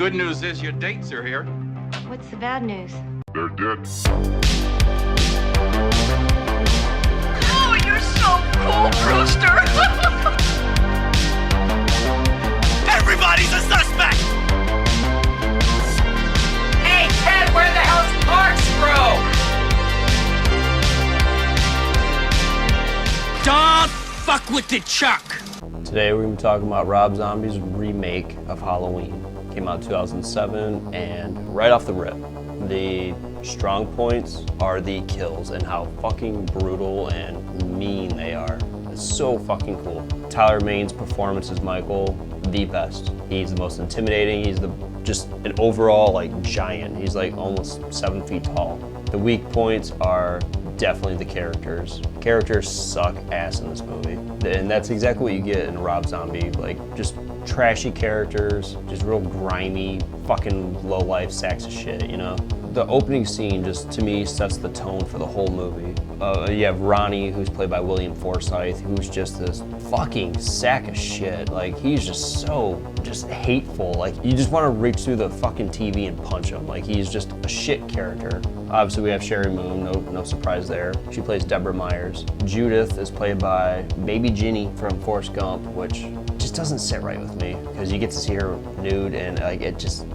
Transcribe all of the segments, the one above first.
good news is your dates are here. What's the bad news? They're dead. Oh, you're so cool, Brewster! Everybody's a suspect! Hey, Ted, where the hell's Corkscrew? Don't fuck with the Chuck! Today we're going to be talking about Rob Zombie's remake of Halloween. Came out in 2007, and right off the rip, the strong points are the kills and how fucking brutal and mean they are. It's so fucking cool. Tyler Maine's performance as Michael, the best. He's the most intimidating. He's just an overall like giant. He's like almost 7 feet tall. The weak points are definitely the characters. Characters suck ass in this movie. And that's exactly what you get in Rob Zombie. Like, just trashy characters, just real grimy, fucking low-life sacks of shit, you know? The opening scene just, to me, sets the tone for the whole movie. You have Ronnie, who's played by William Forsythe, who's just this fucking sack of shit. Like, he's just so hateful. Like, you just want to reach through the fucking TV and punch him. Like, he's just a shit character. Obviously, we have Sherry Moon, no surprise there. She plays Deborah Myers. Judith is played by Baby Ginny from Forrest Gump, which just doesn't sit right with me, because you get to see her nude, and like, it just...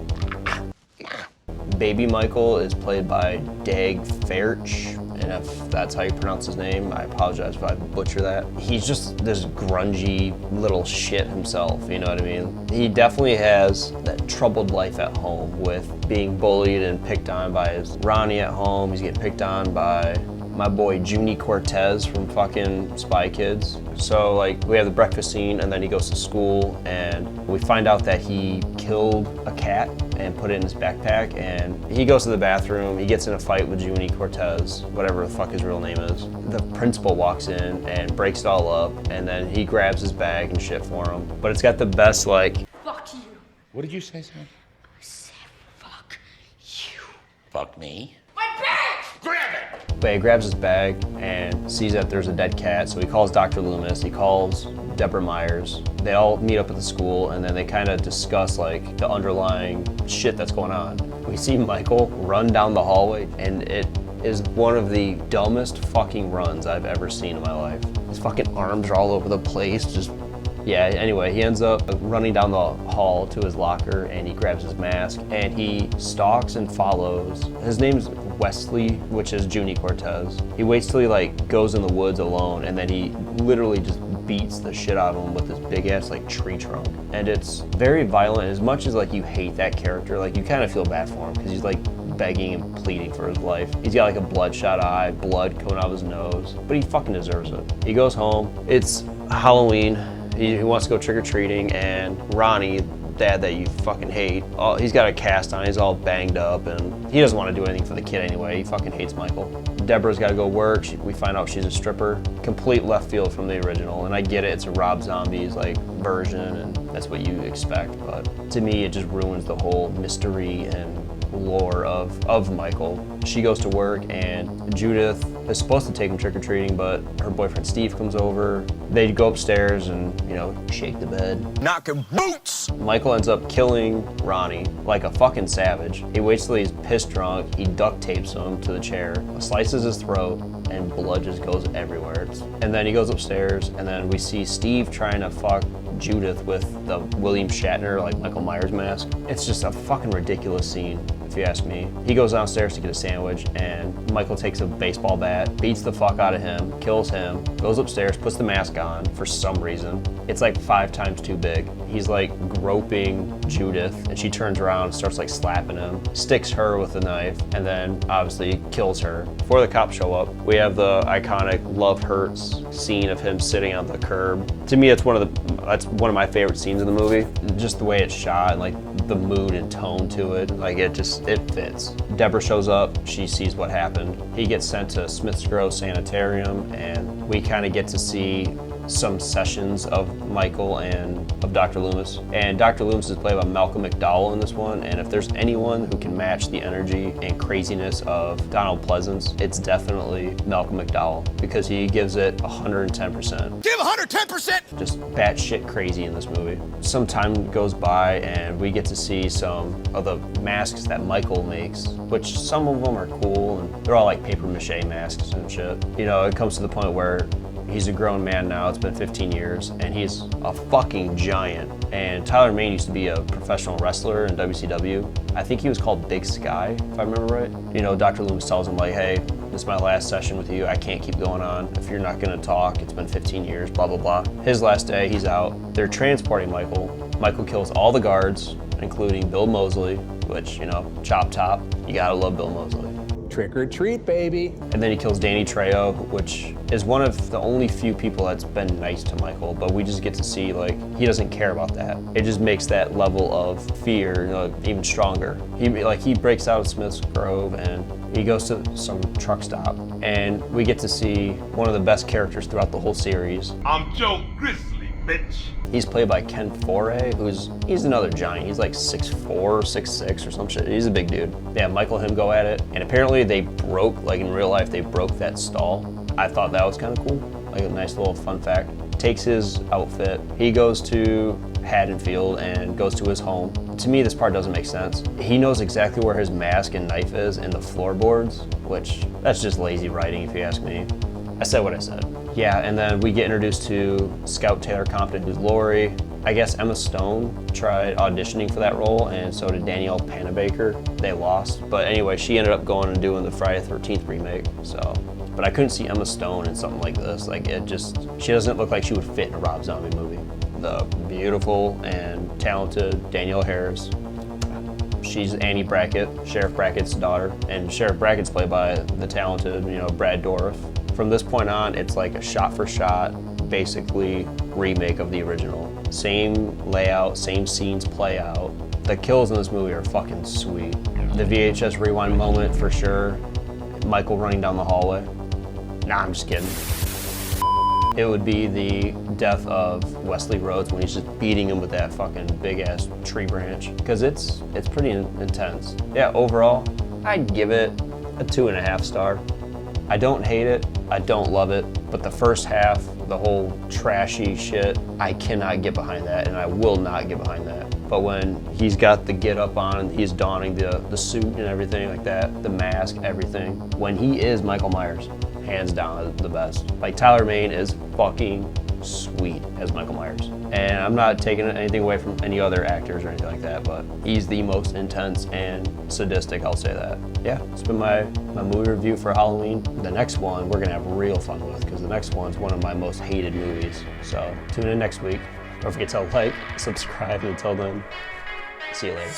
Baby Michael is played by Dag Faerch, and if that's how you pronounce his name, I apologize if I butcher that. He's just this grungy little shit himself, you know what I mean? He definitely has that troubled life at home with being bullied and picked on by his Ronnie at home. He's getting picked on by my boy Junie Cortez from fucking Spy Kids. So like, we have the breakfast scene, and then he goes to school, and we find out that he killed a cat and put it in his backpack, and he goes to the bathroom, he gets in a fight with Junie Cortez, whatever the fuck his real name is. The principal walks in and breaks it all up, and then he grabs his bag and shit for him. But it's got the best like... Fuck you. What did you say, son? I said fuck you. Fuck me. My bag! Grab it! But he grabs his bag and sees that there's a dead cat, so he calls Dr. Loomis, he calls Deborah Myers. They all meet up at the school, and then they kind of discuss like the underlying shit that's going on. We see Michael run down the hallway, and it is one of the dumbest fucking runs I've ever seen in my life. His fucking arms are all over the place, just... Yeah, anyway, he ends up running down the hall to his locker, and he grabs his mask, and he stalks and follows. His name's Wesley, which is Junie Cortez. He waits till he like goes in the woods alone, and then he literally just beats the shit out of him with this big ass like tree trunk. And it's very violent. As much as like you hate that character, like you kind of feel bad for him, because he's like begging and pleading for his life. He's got like a bloodshot eye, blood coming out of his nose, but he fucking deserves it. He goes home. It's Halloween. He wants to go trick-or-treating, and Ronnie, dad that you fucking hate, he's got a cast on, he's all banged up, and he doesn't want to do anything for the kid anyway. He fucking hates Michael. Deborah's got to go work. We find out she's a stripper. Complete left field from the original, and I get it, it's a Rob Zombie's like version, and that's what you expect, but to me it just ruins the whole mystery and lore of Michael. She goes to work, and Judith is supposed to take him trick-or-treating, but her boyfriend Steve comes over. They go upstairs and, you know, shake the bed. Knocking boots! Michael ends up killing Ronnie like a fucking savage. He waits till he's pissed drunk, he duct tapes him to the chair, slices his throat, and blood just goes everywhere. And then he goes upstairs, and then we see Steve trying to fuck Judith with the William Shatner, like Michael Myers mask. It's just a fucking ridiculous scene, if you ask me. He goes downstairs to get a sandwich, and Michael takes a baseball bat, beats the fuck out of him, kills him, goes upstairs, puts the mask on for some reason. It's like 5 times too big. He's like groping Judith, and she turns around and starts like slapping him, sticks her with a knife, and then obviously kills her. Before the cops show up, we have the iconic Love Hurts scene of him sitting on the curb. To me, that's one of my favorite scenes in the movie. Just the way it's shot and like the mood and tone to it, like it fits. Deborah shows up, she sees what happened. He gets sent to Smith's Grove Sanitarium, and we kind of get to see some sessions of Michael and of Dr. Loomis. And Dr. Loomis is played by Malcolm McDowell in this one, and if there's anyone who can match the energy and craziness of Donald Pleasance, it's definitely Malcolm McDowell, because he gives it 110%. Give 110%! Just batshit crazy in this movie. Some time goes by and we get to see some of the masks that Michael makes, which some of them are cool, and they're all like paper mache masks and shit. You know, it comes to the point where he's a grown man now, it's been 15 years, and he's a fucking giant. And Tyler Mane used to be a professional wrestler in WCW. I think he was called Big Sky, if I remember right. You know, Dr. Loomis tells him like, hey, this is my last session with you, I can't keep going on. If you're not gonna talk, it's been 15 years, blah, blah, blah. His last day, he's out. They're transporting Michael. Michael kills all the guards, including Bill Moseley, which, you know, chop top, you gotta love Bill Moseley. Trick or treat, baby. And then he kills Danny Trejo, which is one of the only few people that's been nice to Michael, but we just get to see, like, he doesn't care about that. It just makes that level of fear, you know, even stronger. He breaks out of Smith's Grove and he goes to some truck stop, and we get to see one of the best characters throughout the whole series. I'm Joe Grizzly, bitch. He's played by Ken Foree, he's another giant. He's like 6'4", 6'6", or some shit. He's a big dude. They have Michael and him go at it, and apparently they broke, like in real life, they broke that stall. I thought that was kind of cool, like a nice little fun fact. Takes his outfit, he goes to Haddonfield and goes to his home. To me, this part doesn't make sense. He knows exactly where his mask and knife is in the floorboards, which, that's just lazy writing if you ask me. I said what I said. Yeah, and then we get introduced to Scout Taylor Compton, who's Lori. I guess Emma Stone tried auditioning for that role, and so did Danielle Panabaker. They lost, but anyway, she ended up going and doing the Friday the 13th remake, so. But I couldn't see Emma Stone in something like this. Like, she doesn't look like she would fit in a Rob Zombie movie. The beautiful and talented Danielle Harris. She's Annie Brackett, Sheriff Brackett's daughter, and Sheriff Brackett's played by the talented, you know, Brad Dourif. From this point on, it's like a shot-for-shot, basically, remake of the original. Same layout, same scenes play out. The kills in this movie are fucking sweet. The VHS rewind moment, for sure. Michael running down the hallway. Nah, I'm just kidding. It would be the death of Wesley Rhodes when he's just beating him with that fucking big-ass tree branch, because it's pretty intense. Yeah, overall, I'd give it a 2.5 star. I don't hate it, I don't love it, but the first half, the whole trashy shit, I cannot get behind that, and I will not get behind that. But when he's got the get up on and he's donning the suit and everything like that, the mask, everything, when he is Michael Myers, hands down the best. Like, Tyler Mane is fucking sweet as Michael Myers. And I'm not taking anything away from any other actors or anything like that, but he's the most intense and sadistic, I'll say that. Yeah, it's been my movie review for Halloween. The next one we're gonna have real fun with, because the next one's one of my most hated movies. So tune in next week. Don't forget to like, subscribe, and until then, see you later.